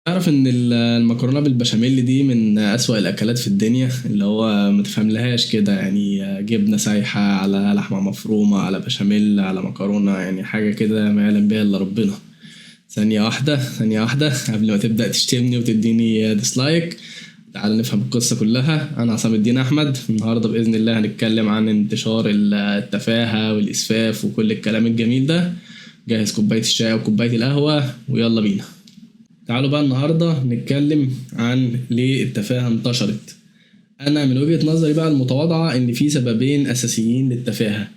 تعرف ان المكرونه بالبشاميل دي من اسوأ الاكلات في الدنيا، اللي هو ما تفهملهاش كده يعني. جبنه سايحه على لحمه مفرومه على بشاميل على مكرونه، يعني حاجه كده ما يعلم بها الا ربنا. ثانيه واحده ثانيه واحده قبل ما تبدا تشتمني وتديني ديسلايك. تعال نفهم القصه كلها. انا عصام الدين احمد، النهارده باذن الله هنتكلم عن انتشار التفاهه والاسفاف وكل الكلام الجميل ده. جهز كوبايه الشاي وكوبايه القهوه ويلا بينا. تعالوا بقى النهاردة نتكلم عن ليه التفاهة انتشرت. أنا من وجهة نظري بقى المتواضعة إن في سببين أساسيين للتفاهة.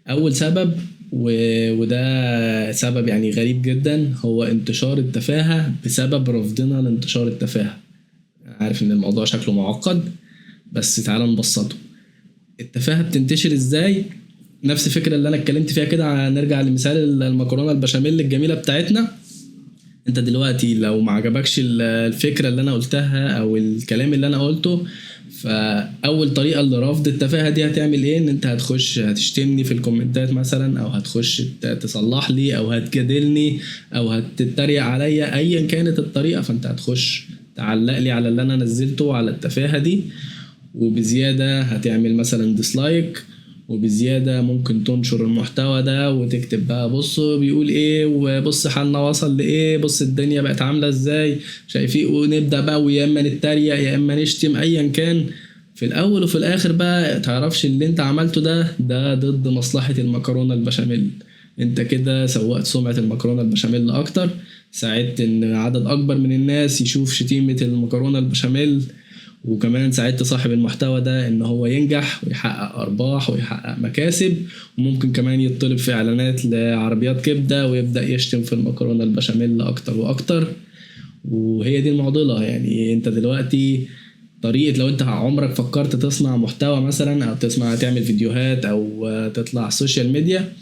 أول سبب وده سبب يعني غريب جدا، هو انتشار التفاهة بسبب رفضنا لانتشار التفاهة. عارف إن الموضوع شكله معقد، بس تعالى نبسطه. التفاهة بتنتشر إزاي؟ نفس الفكرة اللي أنا اتكلمت فيها كده، نرجع لمثال المكرونة البشاميل الجميلة بتاعتنا. انت دلوقتي لو ما عجبكش الفكره اللي انا قلتها او الكلام اللي انا قلته، فاول طريقه لرفض التفاهه دي هتعمل ايه؟ ان انت هتخش هتشتمني في الكومنتات مثلا، او هتخش تصلح لي، او هتجادلني، او هتتريق عليا، ايا كانت الطريقه. فانت هتخش تعلق لي على اللي انا نزلته على التفاهه دي، وبزيادة هتعمل مثلا ديسلايك، وبزيادة ممكن تنشر المحتوى ده وتكتب بقى بص بيقول ايه، وبص حالنا وصل لايه، بص الدنيا بقت عاملة ازاي، شايفين؟ ونبدأ بقى ويا اما نتريق يا اما نشتم ايا كان. في الاول وفي الاخر بقى تعرفش اللي انت عملته ده ضد مصلحة المكرونة البشاميل. انت كده سوقت سمعة المكرونة البشاميل اكتر، ساعدت ان عدد اكبر من الناس يشوف شتيمة المكرونة البشاميل، وكمان ساعدت صاحب المحتوى ده ان هو ينجح ويحقق ارباح ويحقق مكاسب، وممكن كمان يطلب في اعلانات لعربيات كبده ويبدا يشتم في المكرونه البشاميل اكتر واكتر. وهي دي المعضله. يعني انت دلوقتي طريقه، لو انت عمرك فكرت تصنع محتوى مثلا، او تعمل فيديوهات، او تطلع على السوشيال ميديا،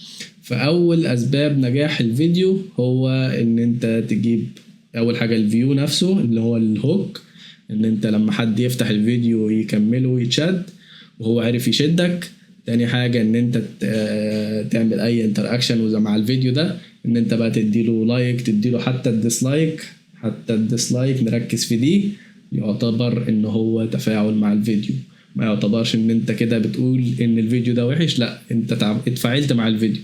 فاول اسباب نجاح الفيديو هو ان انت تجيب اول حاجه الفيو نفسه اللي هو الهوك، ان انت لما حد يفتح الفيديو يكمله ويتشد وهو عارف يشدك. تاني حاجة ان انت تعمل اي انتراكشن مع الفيديو ده، ان انت بقى تديله لايك، تديله حتى الديسلايك. حتى الديسلايك نركز في دي، يعتبر ان هو تفاعل مع الفيديو، ما يعتبرش ان انت كده بتقول ان الفيديو ده وحش، لا انت اتفاعلت مع الفيديو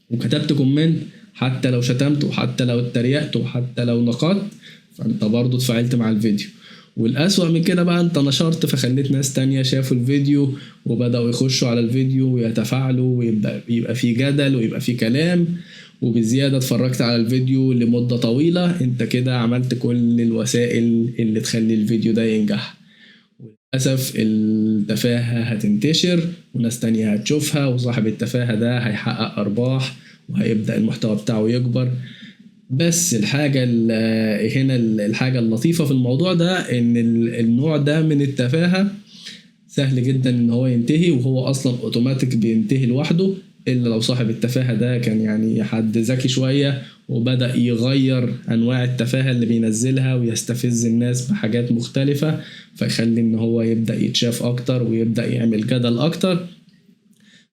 وكتبت كومنت. حتى لو شتمت، وحتى لو اتريقت، وحتى لو نقدت، فانت برضو اتفاعلت مع الفيديو. والأسوأ من كده بقى، انت نشرت فخليت ناس تانية شافوا الفيديو وبدأوا يخشوا على الفيديو ويتفاعلوا، ويبقى في جدل ويبقى في كلام، وبزيادة اتفرجت على الفيديو لمدة طويلة. انت كده عملت كل الوسائل اللي تخلي الفيديو ده ينجح. للأسف التفاهة هتنتشر وناس تانية هتشوفها، وصاحب التفاهة ده هيحقق أرباح وهيبدأ المحتوى بتاعه يكبر. بس هنا الحاجة اللطيفة في الموضوع ده ان النوع ده من التفاهة سهل جدا ان هو ينتهي، وهو اصلا اوتوماتيك بينتهي لوحده، الا لو صاحب التفاهة ده كان يعني حد ذكي شوية وبدأ يغير انواع التفاهة اللي بينزلها ويستفز الناس بحاجات مختلفة، فيخلي ان هو يبدأ يتشاف اكتر ويبدأ يعمل جدل اكتر.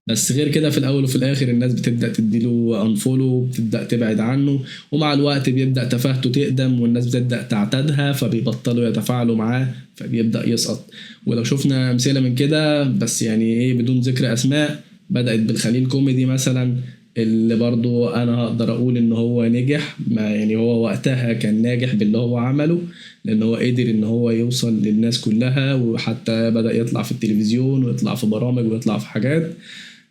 بس غير كده في الاول وفي الاخر الناس بتبدا تديله انفولو، بتبدا تبعد عنه، ومع الوقت بيبدا تفاهته تقدم والناس بتبدا تعتادها، فبيبطلوا يتفاعلوا معاه فبيبدا يسقط. ولو شفنا امثله من كده، بس يعني ايه بدون ذكر اسماء، بدات بالخليل كوميدي مثلا، اللي برضو انا هقدر اقول ان هو نجح. ما يعني هو وقتها كان ناجح باللي هو عمله، لان هو قدر ان هو يوصل للناس كلها، وحتى بدأ يطلع في التلفزيون ويطلع في برامج ويطلع في حاجات.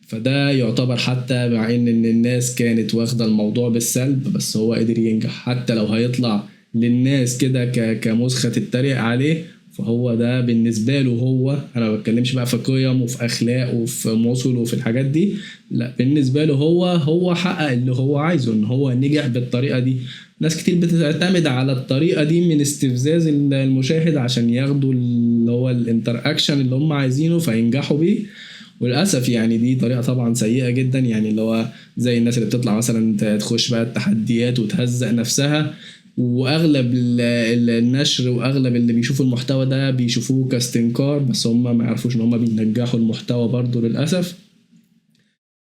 فده يعتبر حتى مع ان الناس كانت واخده الموضوع بالسلب، بس هو قدر ينجح حتى لو هيطلع للناس كده كمسخه تتريق عليه. فهو ده بالنسبه له هو، انا ما بتكلمش بقى في قيم وفي اخلاق وفي موصل وفي الحاجات دي، لا بالنسبه له هو حقق اللي هو عايزه، ان هو نجح بالطريقه دي. ناس كتير بتعتمد على الطريقه دي من استفزاز المشاهد عشان ياخدوا اللي هو الانتراكشن اللي هم عايزينه فينجحوا بيه. وللاسف يعني دي طريقه طبعا سيئه جدا، يعني اللي هو زي الناس اللي بتطلع مثلا تخش بقى التحديات وتهزق نفسها، واغلب النشر واغلب اللي بيشوفوا المحتوى ده بيشوفوه كاستنكار، بس هم ما يعرفوش ان هم بينجحوا المحتوى برضو للاسف.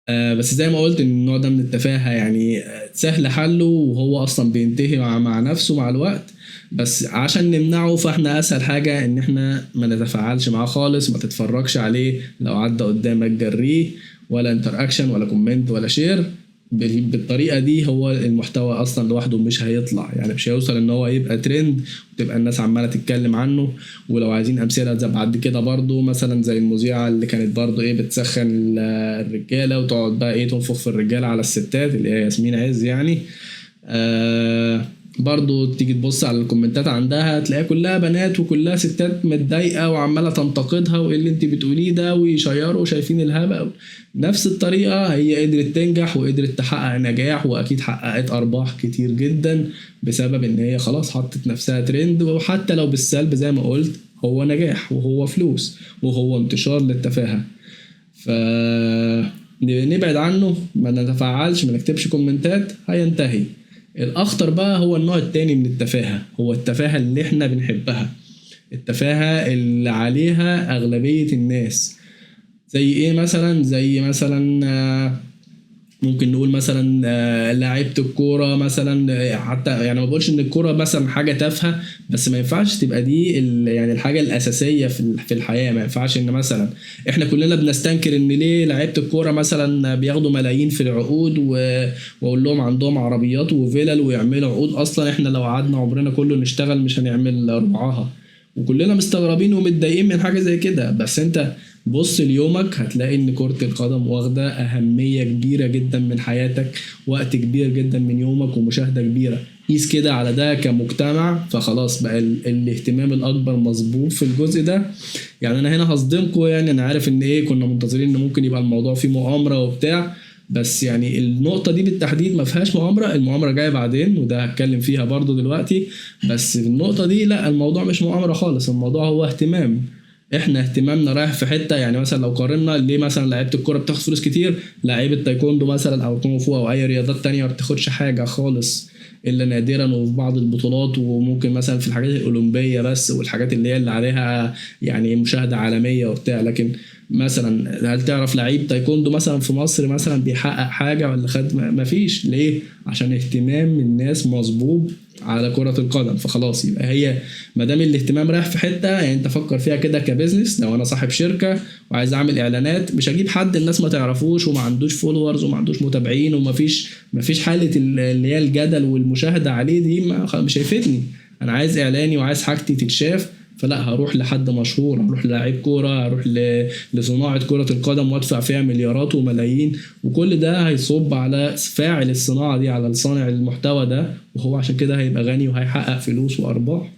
بس زي ما قلت ان النوع ده من التفاهه يعني سهل حله، وهو اصلا بينتهي مع نفسه مع الوقت. بس عشان نمنعه فاحنا اسهل حاجة ان احنا ما نتفاعلش معاه خالص، ما تتفرجش عليه، لو عدى قدامك جريه، ولا انتر اكشن ولا كومنت ولا شير. بالطريقة دي هو المحتوى اصلا لوحده مش هيطلع، يعني مش هيوصل ان هو يبقى ترند وتبقى الناس عمالة تتكلم عنه. ولو عايزين امثلة زي بعد كده برضو، مثلا زي المذيعة اللي كانت برضو بتسخن الرجالة وتقعد بقى تنفخ في الرجالة على الستات، اللي هي ياسمين عز يعني. برضو تيجي تبص على الكومنتات عندها تلاقيها كلها بنات وكلها ستات متضايقة وعمالة تنتقدها، وايه اللي انت بتقوليه ده، ويشيروا شايفين الهبل. نفس الطريقة هي قدرت تنجح وقدرت تحقق نجاح، واكيد حققت ارباح كتير جدا بسبب ان هي خلاص حطت نفسها ترند. وحتى لو بالسلب زي ما قلت، هو نجاح وهو فلوس وهو انتشار للتفاهة. نبعد عنه، ما نتفاعلش، ما نكتبش كومنتات، هينتهي. الاخطر بقى هو النوع التاني من التفاهة، هو التفاهة اللي احنا بنحبها، التفاهة اللي عليها اغلبية الناس. زي مثلا، زي مثلا ممكن نقول مثلا لعيبه الكوره مثلا. حتى يعني ما بقولش ان الكوره مثلا حاجه تافهه، بس ما ينفعش تبقى دي يعني الحاجه الاساسيه في الحياه. ما ينفعش ان مثلا احنا كلنا بنستنكر ان ليه لعيبه الكوره مثلا بياخدوا ملايين في العقود، واقول لهم عندهم عربيات وفلل ويعملوا عقود، اصلا احنا لو قعدنا عمرنا كله نشتغل مش هنعمل ربعها. وكلنا مستغربين ومتضايقين من حاجه زي كده. بس انت بص ليومك هتلاقي ان كرة القدم واخدة اهمية كبيرة جدا من حياتك، وقت كبير جدا من يومك، ومشاهدة كبيرة. قيس كده على ده كمجتمع، فخلاص بقى الاهتمام الاكبر مظبوط في الجزء ده. يعني انا هنا هصدمكم، يعني انا عارف ان كنا منتظرين ان ممكن يبقى الموضوع فيه مؤامرة وبتاع، بس يعني النقطة دي بالتحديد ما فيهاش مؤامرة. المؤامرة جاية بعدين وده هتكلم فيها برضو دلوقتي. بس في النقطة دي لا، الموضوع مش مؤامرة خالص، الموضوع هو اهتمام. احنا اهتمامنا رايح في حته. يعني مثلا لو قارنا ليه مثلا لعيبه الكوره بتاخد فلوس كتير، لعيبه تايكوندو مثلا او كونغ فو او اي رياضات تانية ما بتاخدش حاجه خالص الا نادرا وفي بعض البطولات، وممكن مثلا في الحاجات الاولمبيه بس، والحاجات اللي هي اللي عليها يعني مشاهده عالميه وبتاع. لكن مثلا هل تعرف لعيب تايكوندو مثلا في مصر مثلا بيحقق حاجه ولا خد؟ ما فيش. ليه؟ عشان اهتمام الناس مظبوط على كرة القدم. فخلاص يبقى هي ما دام الاهتمام رايح في حته، يعني انت فكر فيها كده كبزنس. لو انا صاحب شركه وعايز اعمل اعلانات، مش هجيب حد الناس ما تعرفوش وما عندوش فولورز وما عندوش متابعين وما فيش حاله اللي هي الجدل والمشاهده عليه دي، مش هيفيدني. انا عايز اعلاني وعايز حاجتي تتشاف، فلا هروح لحد مشهور، هروح للاعيب كوره، هروح لصناعه كره القدم وادفع فيها مليارات وملايين. وكل ده هيصب على فاعل الصناعه دي، على صانع المحتوى ده، وهو عشان كده هيبقى غني وهيحقق فلوس وارباح.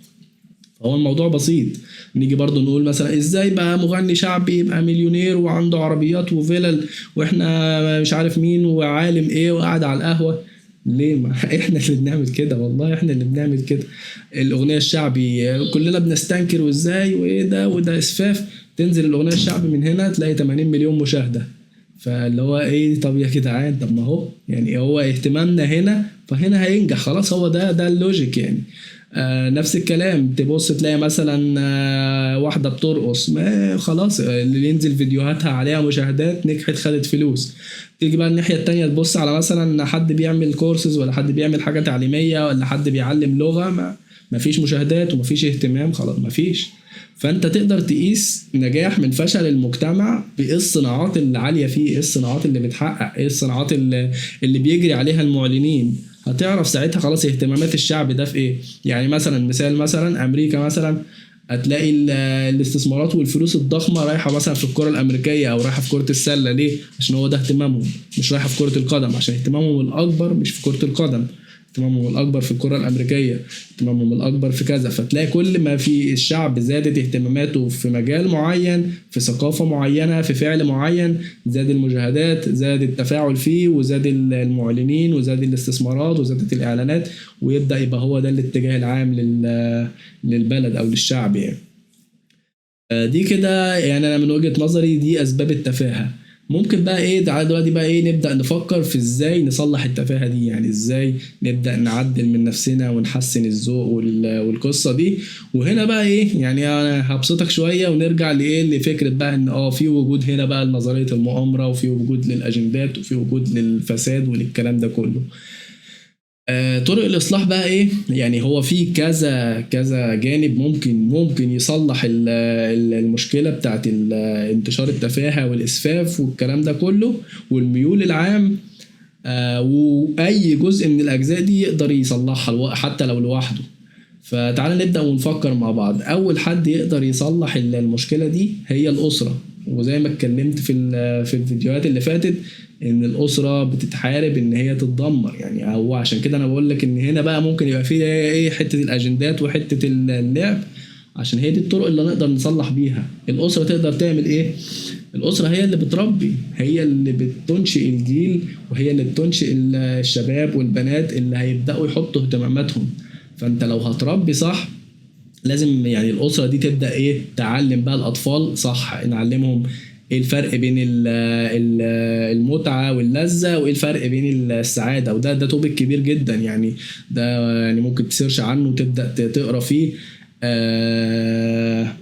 هو الموضوع بسيط. نيجي برضو نقول مثلا ازاي بقى مغني شعبي يبقى مليونير وعنده عربيات وفلل، واحنا مش عارف مين وعالم وقاعد على القهوة؟ ليه؟ ما احنا اللي بنعمل كده، والله احنا اللي بنعمل كده. الاغنية الشعبي كلنا بنستنكر وازاي وايه ده وده اسفاف، تنزل الاغنية الشعبي من هنا تلاقي 80 مليون مشاهدة. فاللي هو طب يا جدعان، طب ما هو يعني هو اهتمامنا هنا، فهنا هينجح خلاص. هو ده اللوجيك يعني. نفس الكلام تبص تلاقي مثلا واحدة بترقص، ما خلاص اللي ينزل فيديوهاتها عليها مشاهدات، نجحت خدت فلوس. تيجي بقى الناحية التانية تبص على مثلا حد بيعمل كورسز، ولا حد بيعمل حاجة تعليمية، ولا حد بيعلم لغة، ما فيش مشاهدات وما فيش اهتمام، خلاص ما فيش. فانت تقدر تقيس نجاح من فشل المجتمع بايه الصناعات اللي عالية فيه، ايه الصناعات اللي بتحقق، ايه الصناعات اللي بيجري عليها المعلنين. هتعرف ساعتها خلاص اهتمامات الشعب ده في ايه. يعني مثلا مثال، مثلا امريكا مثلا، هتلاقي الاستثمارات والفلوس الضخمه رايحه مثلا في الكره الامريكيه او رايحه في كره السله. ليه؟ عشان هو ده اهتمامهم. مش رايحه في كره القدم عشان اهتمامهم الاكبر مش في كره القدم، اهتمامهم الاكبر في الكره الامريكيه، اهتمامهم الاكبر في كذا. فتلاقي كل ما في الشعب زادت اهتماماته في مجال معين، في ثقافه معينه، في فعل معين، زاد المشاهدات، زاد التفاعل فيه، وزاد المعلنين، وزاد الاستثمارات، وزادت الاعلانات، ويبدا يبقى هو ده الاتجاه العام للبلد او للشعب يعني. دي كده يعني انا من وجهة نظري دي اسباب التفاهة. ممكن بقى تعالى دلوقتي بقى نبدأ نفكر في ازاي نصلح التفاهة دي. يعني ازاي نبدأ نعدل من نفسنا ونحسن الذوق والقصة دي. وهنا بقى يعني انا هبسطك شوية ونرجع لفكرة بقى ان في وجود هنا بقى لنظرية المؤامرة، وفي وجود للاجندات، وفي وجود للفساد وللكلام ده كله. طرق الإصلاح بقى إيه؟ يعني هو في كذا كذا جانب ممكن يصلح المشكلة بتاعت انتشار التفاهة والإسفاف والكلام ده كله والميول العام. وأي جزء من الأجزاء دي يقدر يصلحها حتى لو لوحده. فتعال نبدأ ونفكر مع بعض. أول حد يقدر يصلح المشكلة دي هي الأسرة. وزي ما اتكلمت في الفيديوهات اللي فاتت ان الاسره بتتحارب ان هي تتدمر، يعني هو عشان كده انا بقول لك ان هنا بقى ممكن يبقى فيه ايه، حته الاجندات وحته اللعب، عشان هي دي الطرق اللي نقدر نصلح بيها. الاسره تقدر تعمل ايه؟ الاسره هي اللي بتربي، هي اللي بتنشئ الجيل، وهي اللي بتنشئ الشباب والبنات اللي هيبداوا يحطوا اهتماماتهم. فانت لو هتربي صح لازم يعني الأسرة دي تبدأ إيه، تعلم بقى الأطفال صح، نعلمهم إيه الفرق بين المتعة واللذة، وإيه الفرق بين السعادة. وده توبيك كبير جدا يعني، ده يعني ممكن تسيرش عنه وتبدأ تقرأ فيه.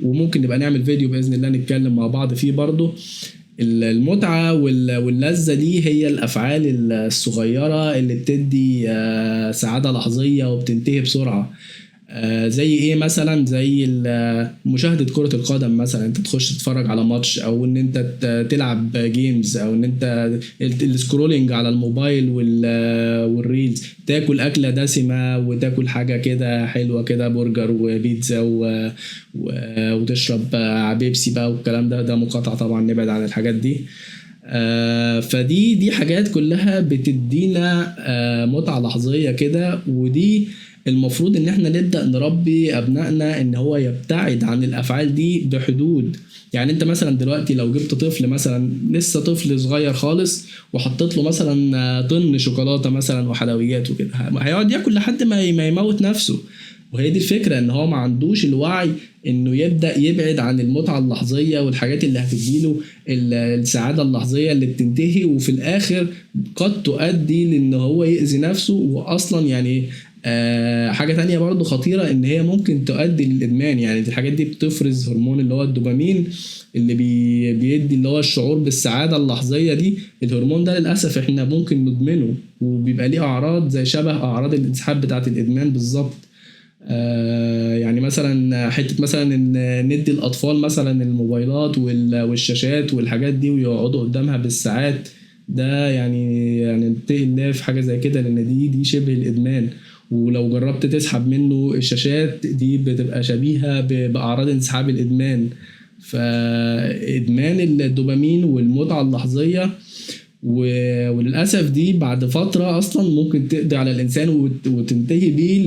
وممكن نبقى نعمل فيديو بإذن الله نتكلم مع بعض فيه برضو. المتعة واللذة دي هي الأفعال الصغيرة اللي بتدي سعادة لحظية وبتنتهي بسرعة. زي ايه مثلا؟ زي مشاهدة كرة القدم مثلا، انت تخش تتفرج على ماتش، او ان انت تلعب جيمز، او ان انت السكرولينج على الموبايل والريلز، تاكل اكلة دسمة وتاكل حاجة كده حلوة كده، برجر وبيتزا وتشرب بيبسي بقى والكلام ده مقاطعة طبعا، نبعد عن الحاجات دي. فدي حاجات كلها بتدينا متعة لحظية كده. ودي المفروض ان احنا نبدأ نربي ابنائنا ان هو يبتعد عن الافعال دي بحدود. يعني انت مثلا دلوقتي لو جبت طفل مثلا لسه طفل صغير خالص، وحطيت له مثلا طن شوكولاتة مثلا وحلويات وكده، هيقعد ياكل لحد ما يموت نفسه. وهي دي الفكرة، ان هو ما عندوش الوعي انه يبدأ يبعد عن المتعة اللحظية والحاجات اللي هتديله السعادة اللحظية اللي بتنتهي وفي الاخر قد تؤدي لان هو يأذي نفسه. واصلا يعني حاجة تانية برضو خطيرة، ان هي ممكن تؤدي للادمان. يعني الحاجات دي بتفرز هرمون اللي هو الدوبامين، اللي بيدي اللي هو الشعور بالسعادة اللحظية دي. الهرمون ده للأسف احنا ممكن ندمنه، وبيبقى ليه اعراض زي شبه اعراض الانسحاب بتاعة الادمان بالظبط. يعني مثلا حتة مثلا ان ندي الاطفال مثلا الموبايلات والشاشات والحاجات دي ويقعدوا قدامها بالساعات، ده يعني نتقي الله في حاجة زي كده، لان دي شبه الادمان. ولو جربت تسحب منه الشاشات دي بتبقى شبيهة بأعراض انسحاب الإدمان. فإدمان الدوبامين والمتعة اللحظية وللأسف دي بعد فترة أصلا ممكن تقضي على الإنسان وتنتهي بيه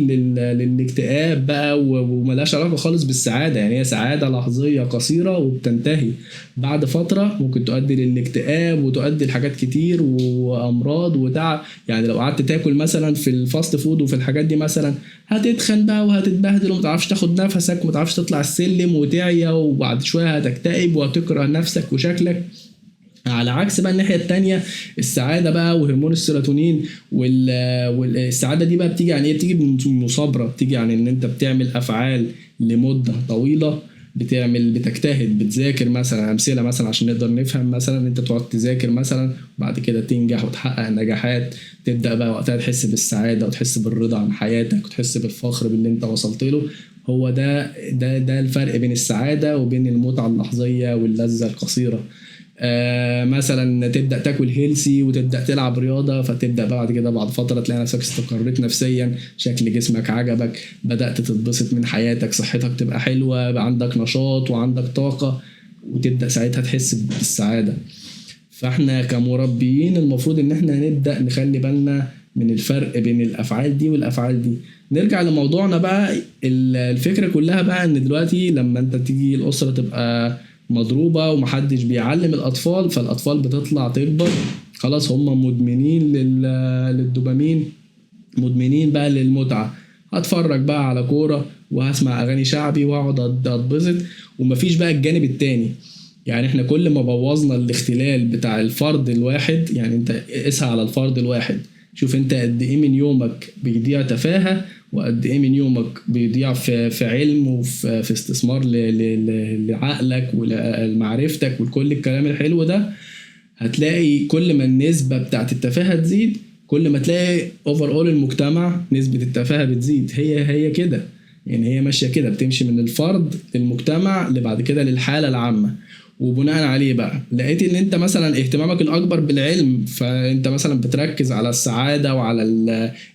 للاكتئاب بقى، وملاش علاقة خالص بالسعادة. يعني هي سعادة لحظية قصيرة وبتنتهي بعد فترة، ممكن تؤدي للاكتئاب وتؤدي لحاجات كتير وأمراض وتعب. يعني لو قعدت تاكل مثلا في الفاست فود وفي الحاجات دي مثلا، هتتخن بقى وهتتبهدل ومتعرفش تاخد نفسك ومتعرفش تطلع السلم وتعيا، وبعد شوية هتكتئب وهتكره نفسك وشكلك. على عكس بقى الناحية التانية، السعادة بقى وهرمون السيروتونين والسعادة دي بقى بتيجي يعني ايه؟ بتيجي بالمثابرة، بتيجي يعني ان انت بتعمل افعال لمدة طويلة، بتجتهد، بتذاكر مثلا. امثله مثلا عشان نقدر نفهم، مثلا انت تقعد تذاكر مثلا بعد كده تنجح وتحقق نجاحات، تبدا بقى وقتها تحس بالسعاده وتحس بالرضا عن حياتك وتحس بالفخر باللي انت وصلت له. هو ده الفرق بين السعاده وبين المتعه اللحظيه واللذه القصيره. مثلا تبدا تاكل هيلسي وتبدا تلعب رياضه، فتبدا بعد كده بعد فتره تلاقي نفسك استقريت نفسيا، شكل جسمك عجبك، بدات تتبسط من حياتك، صحتك تبقى حلوه، بقى عندك نشاط وعندك طاقه، وتبدا ساعتها تحس بالسعاده. فاحنا كمربيين المفروض ان احنا نبدا نخلي بالنا من الفرق بين الافعال دي والافعال دي. نرجع لموضوعنا بقى. الفكره كلها بقى ان دلوقتي لما انت تيجي الاسره تبقى مضروبة ومحدش بيعلم الأطفال، فالأطفال بتطلع تكبر خلاص هم مدمنين للدوبامين، مدمنين بقى للمتعة. هتفرج بقى على كورة وهسمع أغاني شعبي وهقعد أتبسط، ومفيش بقى الجانب التاني. يعني احنا كل ما بوظنا الاختلال بتاع الفرد الواحد، يعني انت قسها على الفرد الواحد، شوف انت قد ايه من يومك بيضيع تفاهة، وقد ايه من يومك بيضيع في علم وفي استثمار لعقلك ولمعرفتك وكل الكلام الحلو ده. هتلاقي كل ما النسبة بتاعت التفاهة تزيد، كل ما تلاقي اوفر اول المجتمع نسبة التفاهة بتزيد. هي كده يعني، هي ماشية كده، بتمشي من الفرد للمجتمع اللي بعد كده للحالة العامة. وبناء عليه بقى لقيت ان انت مثلا اهتمامك الاكبر بالعلم، فانت مثلا بتركز على السعادة وعلى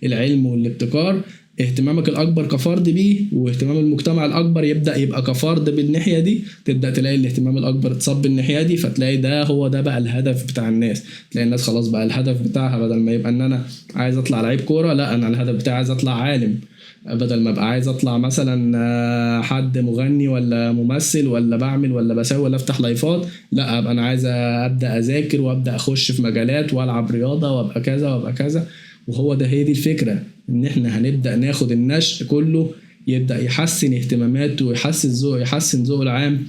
العلم والابتكار، اهتمامك الاكبر كفرد بيه، واهتمام المجتمع الاكبر يبدا يبقى كفرد بالناحيه دي، تبدا تلاقي الاهتمام الاكبر اتصب بالناحيه دي، فتلاقي ده هو ده بقى الهدف بتاع الناس. تلاقي الناس خلاص بقى الهدف بتاعها بدل ما يبقى ان انا عايز اطلع لعيب كوره، لا انا الهدف بتاعي عايز اطلع عالم. بدل ما ابقى عايز اطلع مثلا حد مغني ولا ممثل ولا بعمل ولا بسوي ولا افتح لايفات، لا ابقى انا عايز ابدا اذاكر وابدا اخش في مجالات والعب رياضه وابقى كذا وابقى كذا. وهو ده، هي دي الفكره، ان احنا هنبدا ناخد النشء كله يبدا يحسن اهتماماته ويحسن ذوقه العام.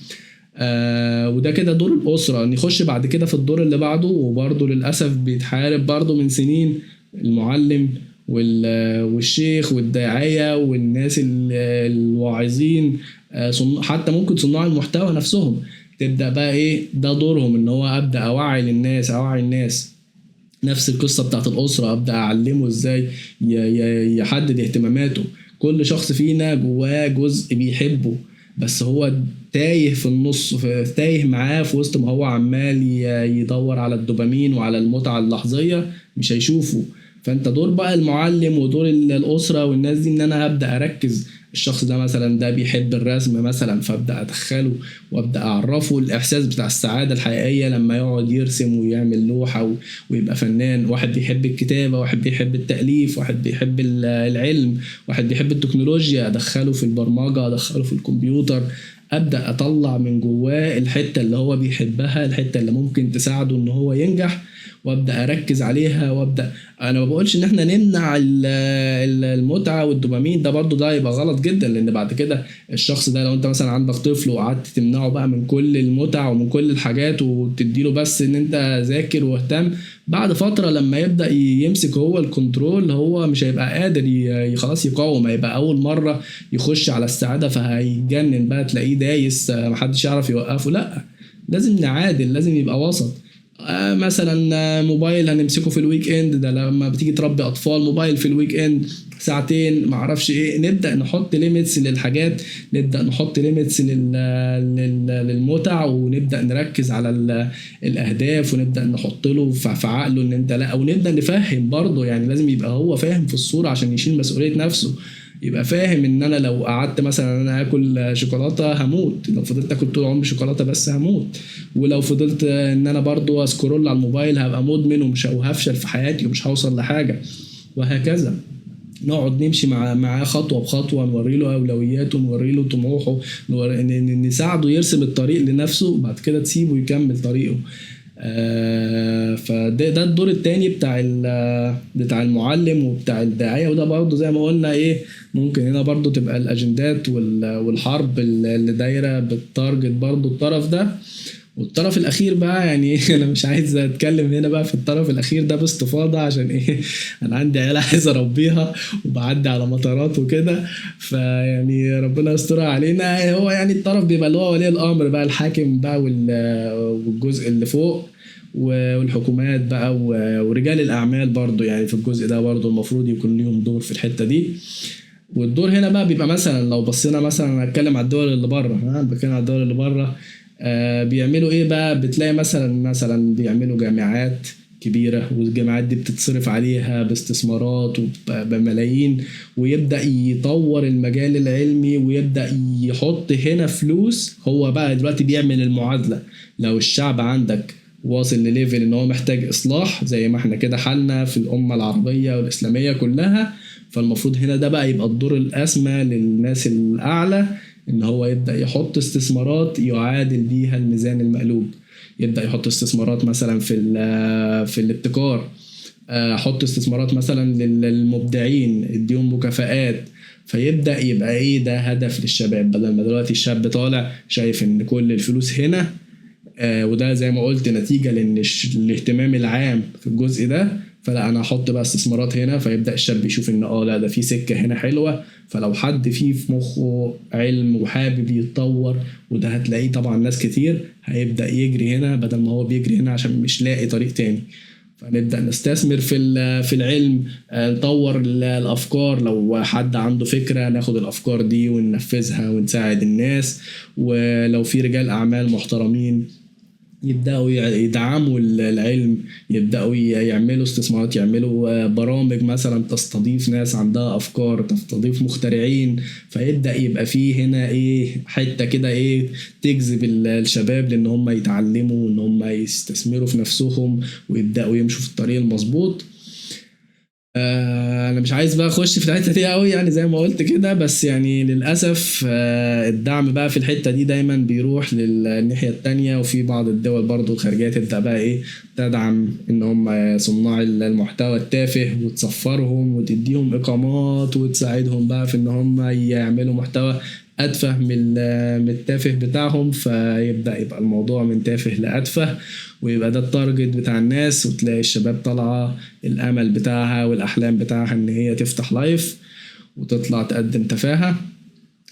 وده كده دور الاسره. نخش بعد كده في الدور اللي بعده، وبرضه للاسف بيتحارب برضه من سنين، المعلم والشيخ والداعيه والناس الواعظين، حتى ممكن صناع المحتوى نفسهم. تبدا بقى ايه ده دورهم، ان هو ابدا اوعي الناس. نفس القصة بتاعت الأسرة، أبدأ أعلمه إزاي يحدد اهتماماته. كل شخص فينا جواه جزء بيحبه، بس هو تايه في النص، تايه معاه في وسط ما هو عمال يدور على الدوبامين وعلى المتعة اللحظية، مش هيشوفه. فانت دور بقى المعلم ودور الأسرة والناس دي ان انا ابدأ اركز. الشخص ده مثلا ده بيحب الرسم مثلا، فابدأ ادخله وابدأ اعرفه الاحساس بتاع السعادة الحقيقية لما يقعد يرسم ويعمل لوحة ويبقى فنان. واحد بيحب الكتابة، واحد بيحب التأليف، واحد بيحب العلم، واحد بيحب التكنولوجيا، ادخله في البرمجة، ادخله في الكمبيوتر. ابدا اطلع من جواه الحته اللي هو بيحبها، الحته اللي ممكن تساعده ان هو ينجح، وابدا اركز عليها. وابدا انا ما بقولش ان احنا نمنع المتعه والدوبامين، ده برضو ده يبقى غلط جدا، لان بعد كده الشخص ده لو انت مثلا عندك طفل وقعدت تمنعه بقى من كل المتع ومن كل الحاجات وتديله بس ان انت ذاكر واهتم، بعد فتره لما يبدا يمسك هو الكنترول، هو مش هيبقى قادر خلاص يقاوم. هيبقى اول مره يخش على السعاده فهيتجنن بقى، تلاقيه دايس محدش يعرف يوقفه. لا، لازم نعادل، لازم يبقى وسط. مثلا موبايل هنمسكه في الويك اند، ده لما بتيجي تربي اطفال موبايل في الويك اند ساعتين معرفش ايه، نبدا نحط ليميتس للحاجات، نبدا نحط ليميتس للمتع، ونبدا نركز على الاهداف، ونبدا نحط له في عقله ان انت لا، ونبدا نفهم برضه. يعني لازم يبقى هو فاهم في الصوره عشان يشيل مسؤوليه نفسه، يبقى فاهم ان انا لو قعدت مثلا انا اكل شوكولاته هموت، لو فضلت اكل طول عمري شوكولاته بس هموت، ولو فضلت ان انا برضو اسكرول على الموبايل هبقى مدمن وهفشل في حياتي ومش هوصل لحاجه، وهكذا. نقعد نمشي معاه خطوه بخطوه، نوري له اولوياته، نوري له طموحه، نساعده يرسم الطريق لنفسه، بعد كده تسيبه يكمل طريقه. فده الدور التاني بتاع المعلم وبتاع الداعية. وده برضو زي ما قلنا ايه، ممكن هنا برضو تبقى الاجندات والحرب اللي دايرة بالتارجت برضو الطرف ده. والطرف الاخير بقى يعني انا مش عايز اتكلم هنا بقى في الطرف الاخير ده باستفاضه، عشان ايه انا عندي عيله عايز اربيها وبعدي على مطارات وكده، فيعني ربنا يسترها علينا. هو يعني الطرف بيبقى اللي هو ولي الامر بقى، الحاكم بقى والجزء اللي فوق والحكومات بقى ورجال الاعمال برضو، يعني في الجزء ده برضو المفروض يكون ليهم دور في الحته دي. والدور هنا بقى بيبقى مثلا لو بصينا مثلا، هتكلم على الدول اللي بره، بتكلم على الدول اللي بره، بيعملوا ايه بقى؟ بتلاقي مثلا بيعملوا جامعات كبيرة، والجامعات دي بتتصرف عليها باستثمارات وبملايين، ويبدأ يطور المجال العلمي ويبدأ يحط هنا فلوس. هو بقى دلوقتي بيعمل المعادلة، لو الشعب عندك واصل لليفل ان هو محتاج اصلاح زي ما احنا كده حالنا في الامة العربية والاسلامية كلها، فالمفروض هنا ده بقى يبقى الدور الاسمى للناس الاعلى، ان هو يبدأ يحط استثمارات يعادل بيها الميزان المقلوب. يبدأ يحط استثمارات مثلا في الابتكار، حط استثمارات مثلا للمبدعين، اديهم مكافآت. فيبدأ يبقى ايه ده هدف للشباب، بدل ما دلوقتي الشاب طالع شايف ان كل الفلوس هنا، وده زي ما قلت نتيجة لان الاهتمام العام في الجزء ده، فلا انا احط بقى استثمارات هنا. فيبدأ الشاب يشوف ان لا ده في سكة هنا حلوة. فلو حد فيه في مخه علم وحابب يتطور، وده هتلاقيه طبعا ناس كتير، هيبدأ يجري هنا بدل ما هو بيجري هنا عشان مش لاقي طريق تاني. فنبدأ نستثمر في العلم، نطور الأفكار. لو حد عنده فكرة ناخد الأفكار دي وننفذها ونساعد الناس. ولو في رجال أعمال محترمين يبدأوا يدعموا العلم، يبدأوا يعملوا استثمارات، يعملوا برامج مثلا تستضيف ناس عندها أفكار، تستضيف مخترعين. فيبدأ يبقى فيه هنا إيه حتة كده إيه تجذب الشباب لأن هم يتعلموا وإن هم يستثمروا في نفسهم ويبدأوا يمشوا في الطريق المظبوط. انا مش عايز بقى اخش في الحته دي قوي يعني زي ما قلت كده، بس يعني للاسف الدعم بقى في الحته دي دايما بيروح للناحيه التانية. وفي بعض الدول برضو الخارجيه تبدا بقى ايه تدعم ان هم صناع المحتوى التافه وتصفرهم وتديهم اقامات وتساعدهم بقى في ان هم يعملوا محتوى اتفه من التافه بتاعهم. فيبدا يبقى الموضوع من تافه لاتفه، ويبقى ده التارجت بتاع الناس. وتلاقي الشباب طالعه الامل بتاعها والاحلام بتاعها ان هي تفتح لايف وتطلع تقدم تفاهه.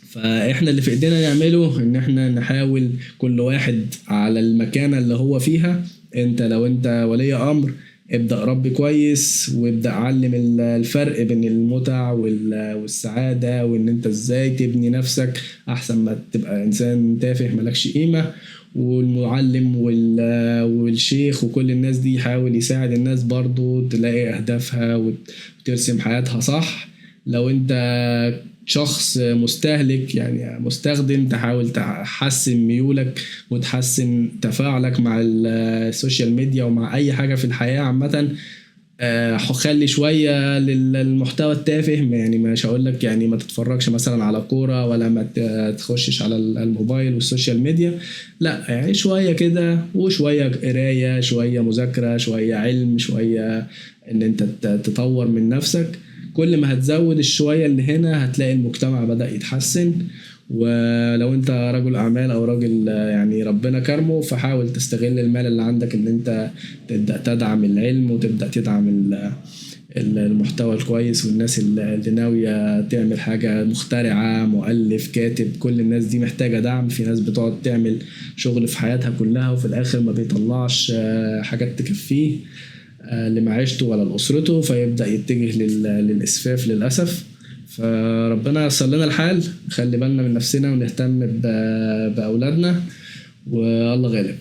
فاحنا اللي في ايدينا نعمله ان احنا نحاول كل واحد على المكانة اللي هو فيها. انت لو انت ولي امر ابدأ ربي كويس وابدأ علم الفرق بين المتع والسعادة، وان انت ازاي تبني نفسك احسن ما تبقى انسان تافه ملكش قيمة. والمعلم والشيخ وكل الناس دي يحاول يساعد الناس برضو تلاقي اهدافها وترسم حياتها صح. لو انت شخص مستهلك يعني مستخدم تحاول تحسن ميولك وتحسن تفاعلك مع السوشيال ميديا ومع اي حاجة في الحياة عامة. خلي شوية للمحتوى التافه، يعني مش هقول لك يعني ما تتفرجش مثلا على كورة ولا ما تخشش على الموبايل والسوشيال ميديا، لا يعني شوية كده وشوية قراية شوية مذاكرة شوية علم شوية ان انت تطور من نفسك. كل ما هتزود الشوية اللي هنا هتلاقي المجتمع بدأ يتحسن. ولو انت رجل اعمال او راجل يعني ربنا كرمه فحاول تستغل المال اللي عندك ان انت تبدأ تدعم العلم وتبدأ تدعم المحتوى الكويس والناس اللي ناوية تعمل حاجة مخترعة مؤلف كاتب. كل الناس دي محتاجة دعم. في ناس بتقعد تعمل شغل في حياتها كلها وفي الاخر ما بيطلعش حاجات تكفيه لمعيشته ولا لأسرته، فيبدأ يتجه للإسفاف للأسف. فربنا ييسر لنا الحال، خلي بالنا من نفسنا ونهتم بأولادنا والله غالب.